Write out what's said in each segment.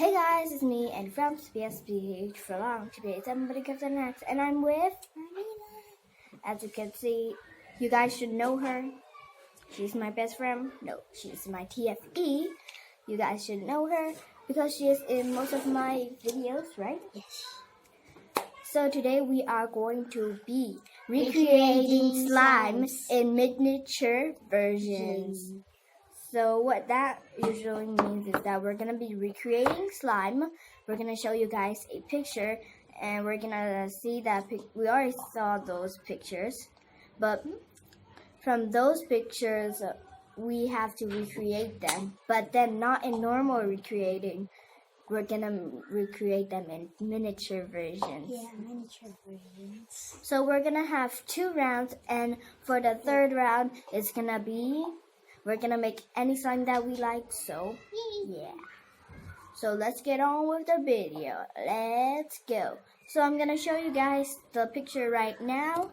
Hey guys, it's me and from SPSP for long to be somebody comes in next, and I'm with Armina. As you can see, you guys should know her. She's my best friend. No, she's my TFE. You guys should know her because she is in most of my videos, right? Yes. So today we are going to be recreating slimes in miniature versions. So what that usually means is that we're going to be recreating slime. We're going to show you guys a picture, and we're going to see that we already saw those pictures. But from those pictures, we have to recreate them. But then not in normal recreating. We're going to recreate them in miniature versions. Yeah, miniature versions. So we're going to have 2 rounds, and for the 3rd round, it's going to be... We're gonna make any slime that we like, so yeah. So let's get on with the video. Let's go. So I'm gonna show you guys the picture right now.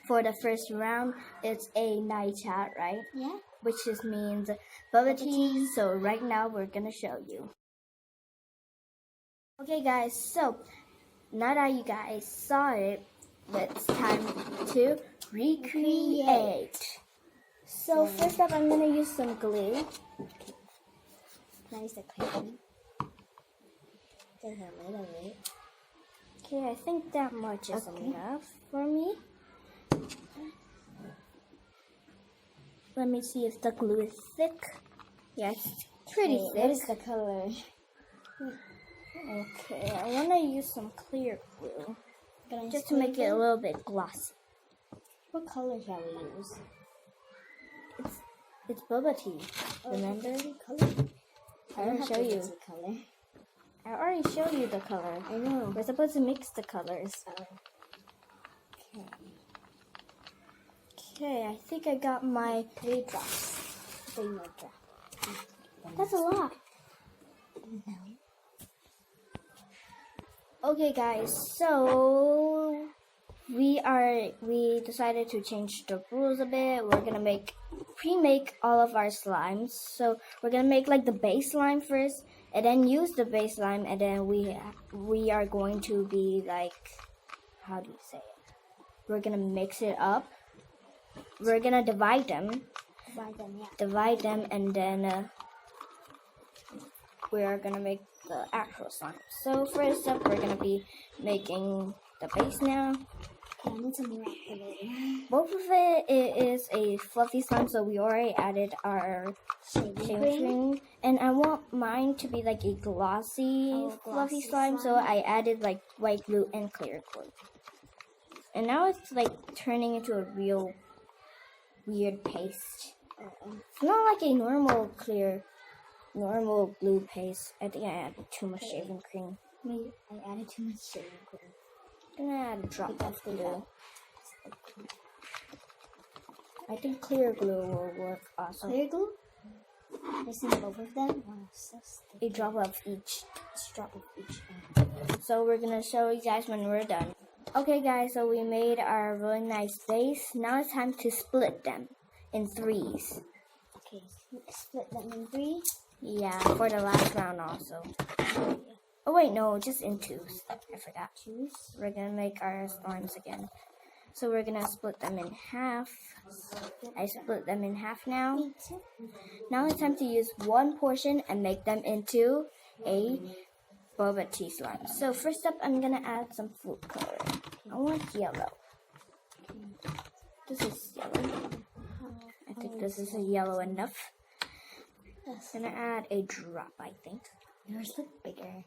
For the first round, it's a night out, right? Yeah. Which just means bubble tea. So right now we're gonna show you. Okay guys, so now that you guys saw it, it's time to recreate. So first up, I'm going to use some glue. Can I use the clay? Just a little bit. Okay, I think that much is enough for me. Let me see if the glue is thick. Yeah, it's pretty thick. What is the color? Okay, I want to use some clear glue. Just to make it a little bit glossy. What color shall we use? It's boba tea. Remember? Color? I already show you. Color. I already showed you the color. I know. We're supposed to mix the colors. Okay. Okay, I think I got my 3 drops. 3 more drops. That's a lot. No. Okay, guys. So we decided to change the rules a bit. We're gonna pre-make all of our slimes. So we're gonna make like the base slime first, and then use the base slime, and then we are going to be like, how do you say it? We're gonna mix it up. We're gonna divide them. Divide them, and then we are gonna make the actual slime. So first up, we're gonna be making the base now. Okay, I need some more activator. Both of it is a fluffy slime, so we already added our shaving cream. And I want mine to be like a glossy, fluffy slime, so I added like white glue and clear glue. And now it's like turning into a real weird paste. It's not like a normal glue paste. I think I added too much shaving cream. Maybe I added too much shaving cream. I'm gonna add a drop of glue. I think clear glue will work also. Clear glue? Mixing both of them? Wow, so sticky. A drop of each. So we're gonna show you guys when we're done. Okay guys, so we made our really nice base. Now it's time to split them in 3s. Okay, split them in 3. Yeah, for the last round also. Oh wait, no, just in 2s. I forgot. 2s. We're gonna make our slimes again. So we're gonna split them in half. I split them in half now. Me too. Now it's time to use one portion and make them into a boba tea slime. So first up, I'm gonna add some food color. I want yellow. This is yellow. I think this is yellow enough. I'm gonna add a drop, I think. Yours look bigger.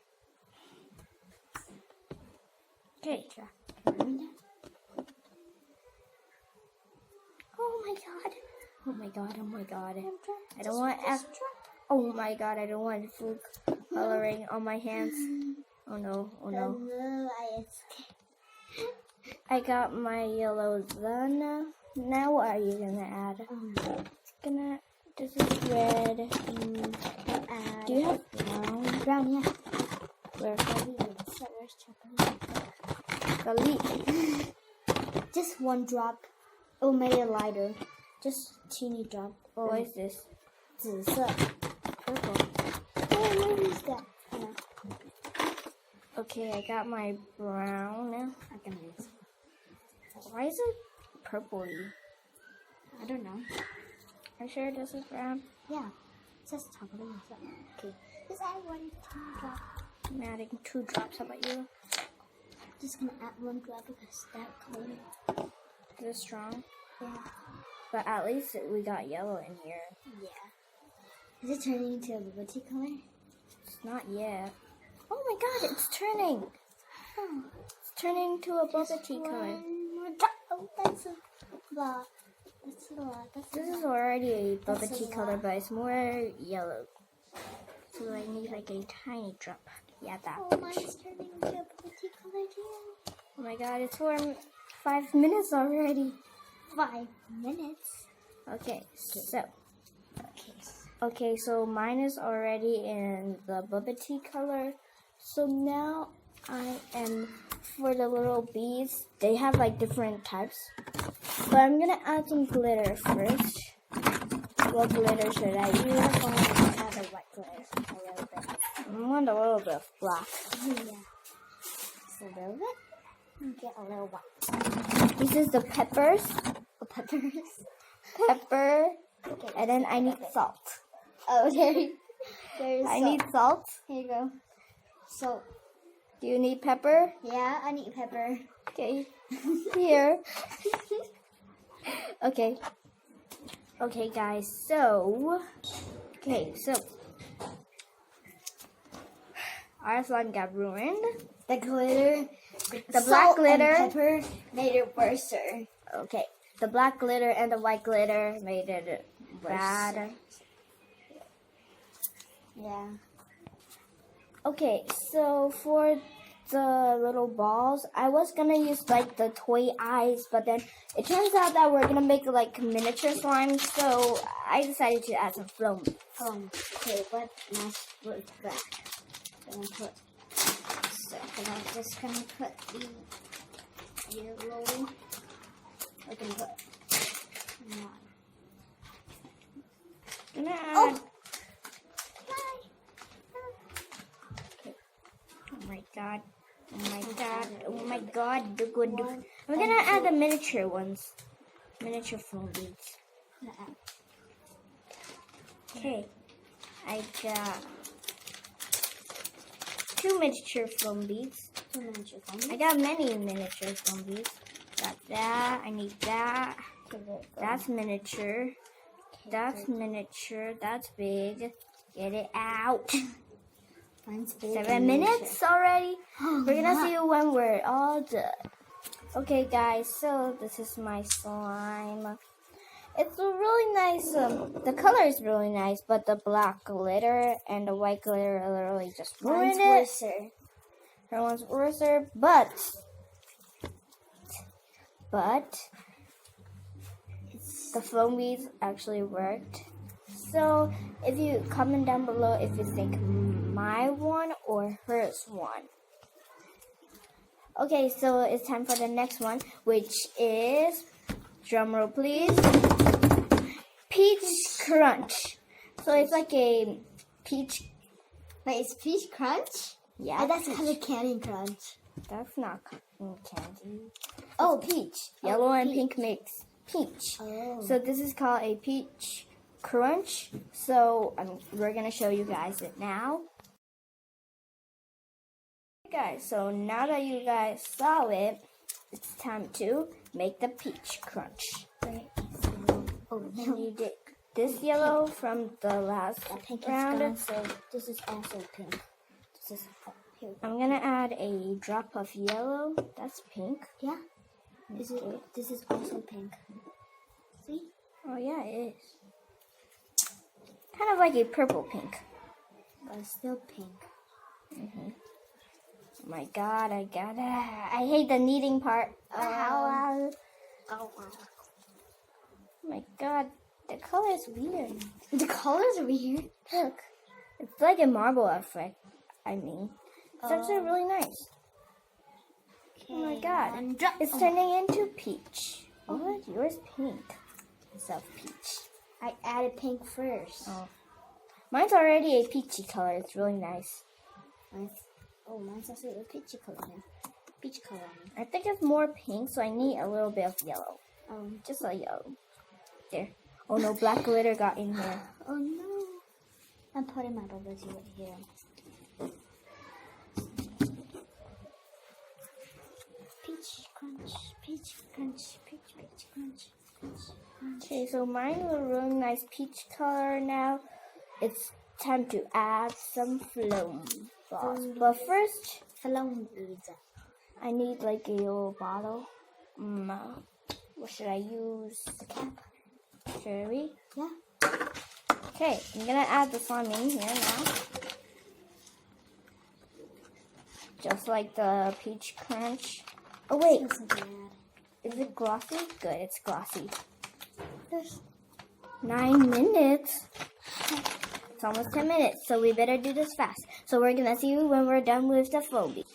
Okay. Oh my god. Oh my god, oh my god. I don't want oh my god, I don't want food coloring on my hands. Oh no, oh no. I got my yellow done. Now what are you gonna add? This is red. Do you have brown? Brown, yeah. Where's chocolate? Garlic. Just 1 drop. It will make it lighter. Just teeny drop. What is this? 紫色 Purple. Oh, what is that? Okay, I got my brown. I can use. Why is it purpley? I don't know. Are you sure this is brown? Yeah. It says chocolate. Okay. Just add 1 drop. I'm adding 2 drops. How about you? Just gonna add 1 drop because that color. Is it strong? Yeah. But at least we got yellow in here. Yeah. Is it turning into a boba tea color? It's not yet. Oh my god, it's turning! Oh. It's turning into a boba tea color. 1 more drop. Oh, that's a lot. That's a lot. This is already a boba That's a tea lot. color, but it's more yellow. So I need like a tiny drop. Yeah, that Oh, much. mine's turning into a boba tea color too. Oh my god, it's for 5 minutes already. 5 minutes. Okay, so Okay. okay, so mine is already in the boba tea color. So now I am for the little beads. They have like different types, but I'm gonna add some glitter first. What glitter should I use? I'm going to add a white glitter a little bit. I want a little bit of black. Yeah. Just a little bit. And get a little white. This is the peppers. Oh, peppers. Pepper, Okay. and then I need salt. Oh, there's I salt. need salt. Here you go. So, Do you need pepper? yeah, I need pepper. Okay, here. Okay. Okay, guys, so our slime got ruined. The glitter, The salt black glitter. and pepper made it worse. Okay, the black glitter and the white glitter made it bad. Yeah. Okay, so for the little balls, I was gonna use like the toy eyes, but then it turns out that we're gonna make like miniature slime, so I decided to add some foam. Okay, what next was that? Gonna put. So I'm just gonna put the yellow. We're gonna put. I'm gonna add, Oh! oh my god, oh my god, oh my god, the good. I'm gonna add the miniature ones, miniature foam beads. Okay, I got 2 miniature foam beads. I got many miniature foam beads. Got that. I need that. That's miniature. That's miniature. That's big. Get it out. Mine's big 7 and minutes already. miniature. We're gonna see you when we're all done. Okay, guys. So this is my slime. It's a really nice. The color is really nice, but the black glitter and the white glitter literally just ruined Mine's it. worse. Her one's worser, but the foam beads actually worked. So if you comment down below if you think my one or hers one. Okay, so it's time for the next one, which is, drumroll please, peach crunch. So it's like a peach. Wait, it's peach crunch? Yeah, Oh, that's peach. kind of candy crunch. That's not cotton candy. Oh, Peach. Yellow and peach. pink makes peach. Oh. So this is called a peach crunch. So we're going to show you guys it now. Guys, so now that you guys saw it, it's time to make the peach crunch. Wait, oh, And you did this yellow from the last that pink is round. gone, so this is also pink. This is here. I'm going to add a drop of yellow. That's pink. Yeah. This is also pink. See? Oh yeah, it is. Kind of like a purple pink. But it's still pink. Oh my god, I hate the kneading part. Oh my god, the color is weird. The colors are weird. Look, it's like a marble effect. I mean, it's actually really nice. Oh my god, it's turning into peach. What? Yours pink. Self peach. I added pink first. Oh. Mine's already a peachy color. It's really nice. Nice. Oh, mine's also a peachy color now. Peach color. I think it's more pink, so I need a little bit of yellow. Just Just a yellow. There. Oh no, black glitter got in here. oh no. I'm putting my bubble tea right here. Peach crunch, peach crunch, peach crunch, peach crunch. Okay, so mine is a really nice peach color now. It's time to add some foam sauce. But first, Flame beads. I need like a little bottle. What should I use? The cap. Should we? Yeah. Okay, I'm gonna add the slime in here now. Just like the peach crunch. Oh wait, Isn't bad. is it glossy? Good, it's glossy. There's 9 minutes. It's almost 10 minutes, so we better do this fast. So we're gonna see you when we're done with the foam bead.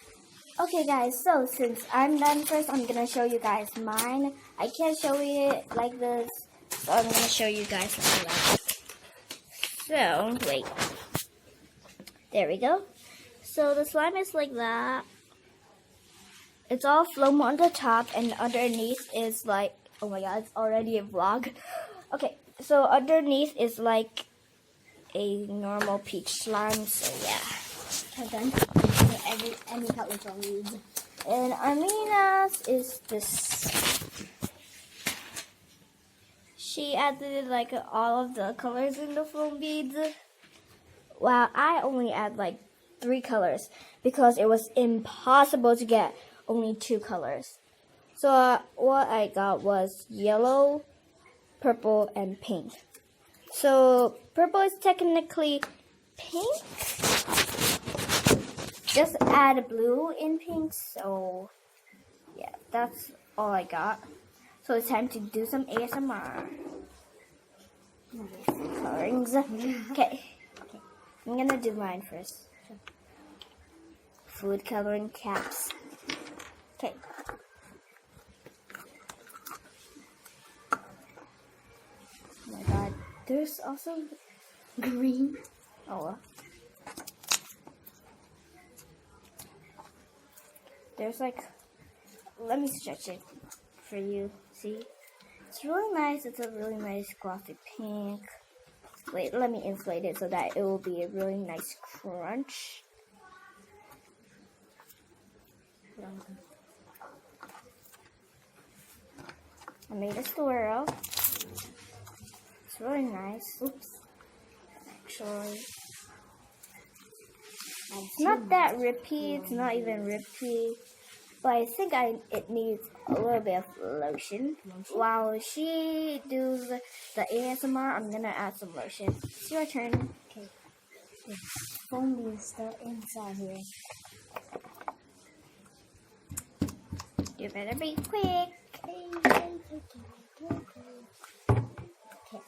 Okay guys, so since I'm done first, I'm gonna show you guys mine. I can't show it like this, so I'm gonna show you guys like that. So, wait. There we go. So the slime is like that. It's all foam on the top, and underneath is like, oh my god, it's already a vlog. Okay, so underneath is like a normal peach slime, so yeah. I'm done. Any color from beads. And Armina's is this. She added like all of the colors in the foam beads. Wow, I only add like 3 colors because it was impossible to get only 2 colors. So what I got was yellow, purple, and pink. So purple is technically pink. Just add blue in pink. So yeah, that's all I got. So it's time to do some ASMR. Colorings. Okay. I'm gonna do mine first. Food coloring caps. Okay. Oh my god. There's also green. Oh well. There's like, let me stretch it for you. See? It's really nice. It's a really nice glossy pink. Wait, let me inflate it so that it will be a really nice crunch. I made a swirl. It's really nice. Oops. Actually, it's not that rippy. It's not even rippy. But I think it needs a little bit of lotion. While she does the ASMR, I'm gonna add some lotion. It's your turn. Okay. The foam bead is still inside here. You better be quick. Okay, are you done? Okay,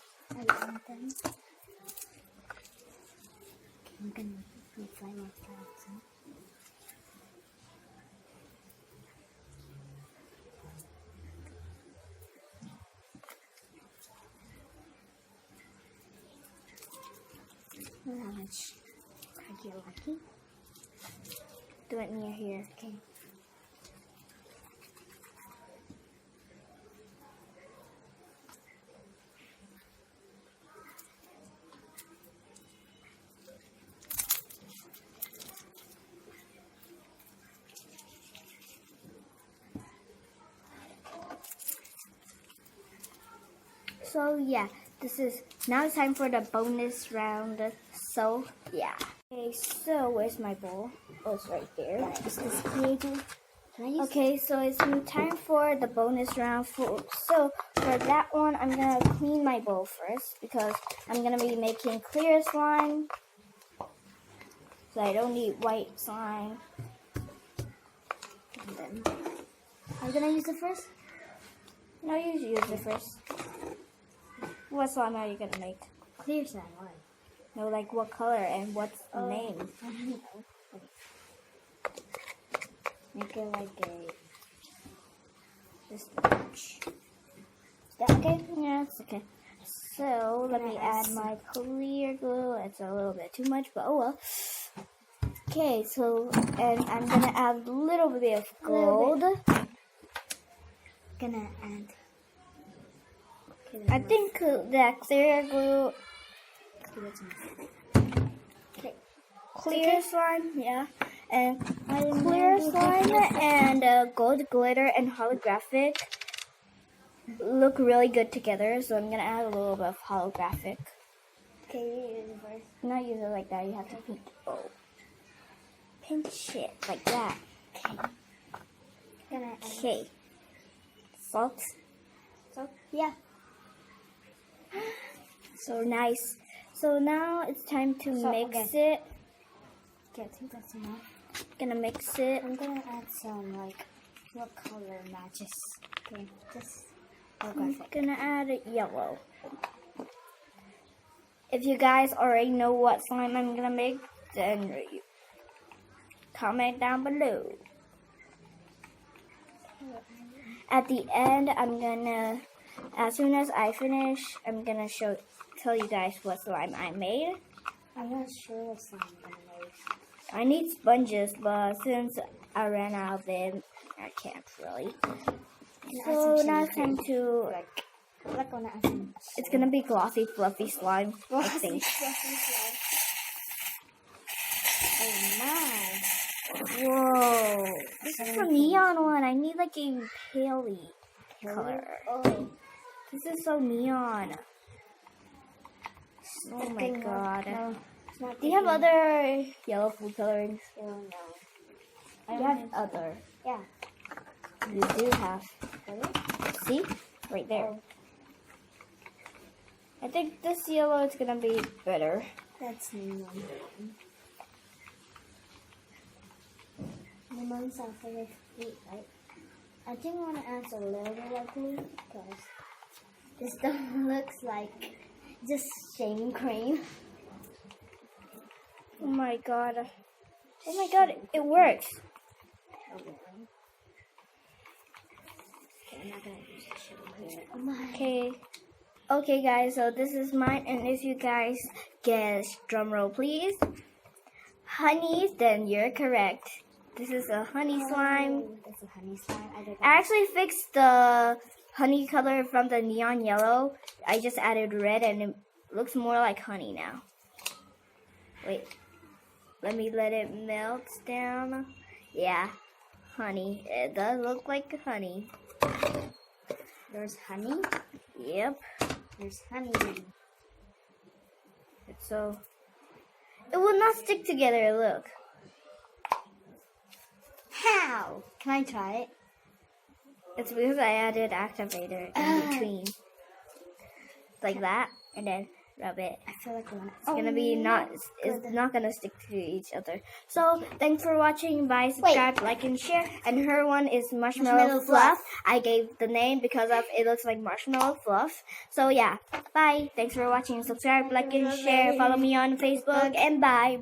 I'm gonna apply my cards. How much card you're lucky? Do it near here. Okay. So yeah, now it's time for the bonus round. So yeah. Okay, so where's my bowl? Oh, it's right there. Is this creative? Can I use Okay, so it's time for the bonus round. So for that one, I'm gonna clean my bowl first because I'm gonna be making clear slime. So I don't need white slime. And then I'm gonna use it first. No, you use it first. What slime are you gonna make? Clear slime. Why? No, like what color and what's the name? I don't know. Make it like this much. Is that okay? Yeah, it's okay. So let me add my clear glue. It's a little bit too much, but oh well. Okay, so and I'm gonna add a little bit of gold. Gonna add. Okay, I think that clear glue, clear slime, yeah, and clear slime and gold glitter and holographic look really good together. So I'm gonna add a little bit of holographic. Okay, you use it first. Not use it like that. You have to pinch it like that. Gonna add Okay. Salt. salt. Yeah. So nice. So now it's time to mix it. Okay, I think that's enough. Gonna mix it. I'm gonna add some like what color matches. Okay, just I'm gonna add yellow. If you guys already know what slime I'm gonna make, then comment down below. At the end, as soon as I finish, I'm gonna tell you guys what slime I made. I'm not sure what slime I'm gonna make. I need sponges, but since I ran out of them, I can't really. So now it's time to. It's gonna be glossy, fluffy slime. I think. Oh my! Whoa! This is a neon one. I need like a paley color. Oh, This is so neon. Oh my god. No, it's not. Do you have other yellow food colorings? Oh no. You have other. Yeah. You do have. See? Right there. I think this yellow is gonna be better. That's neon. Lemons are favorite fruit, right? I think I want to add a little bit of glue because this stuff looks like just shaving cream. Oh my god. Oh my god, it works. Okay, I'm not gonna use the shaving cream. Okay. Okay guys, so this is mine, and if you guys guess, drum roll please, honey, then you're correct. This is a honey slime. It's a honey slime. I actually fixed the honey color from the neon yellow. I just added red and it looks more like honey now. Wait, let me let it melt down. Yeah, honey. It does look like honey. There's honey. Yep. There's honey. So it will not stick together. Look. How? Can I try it? It's because I added activator in between. Like that, and then rub it. I feel like It's gonna be it's not gonna stick to each other. So thanks for watching. Bye, subscribe, like, and share. And her one is marshmallow fluff. I gave the name because of it looks like marshmallow fluff. So yeah, bye. Thanks for watching. Subscribe, like, and share. Follow me on Facebook, and bye.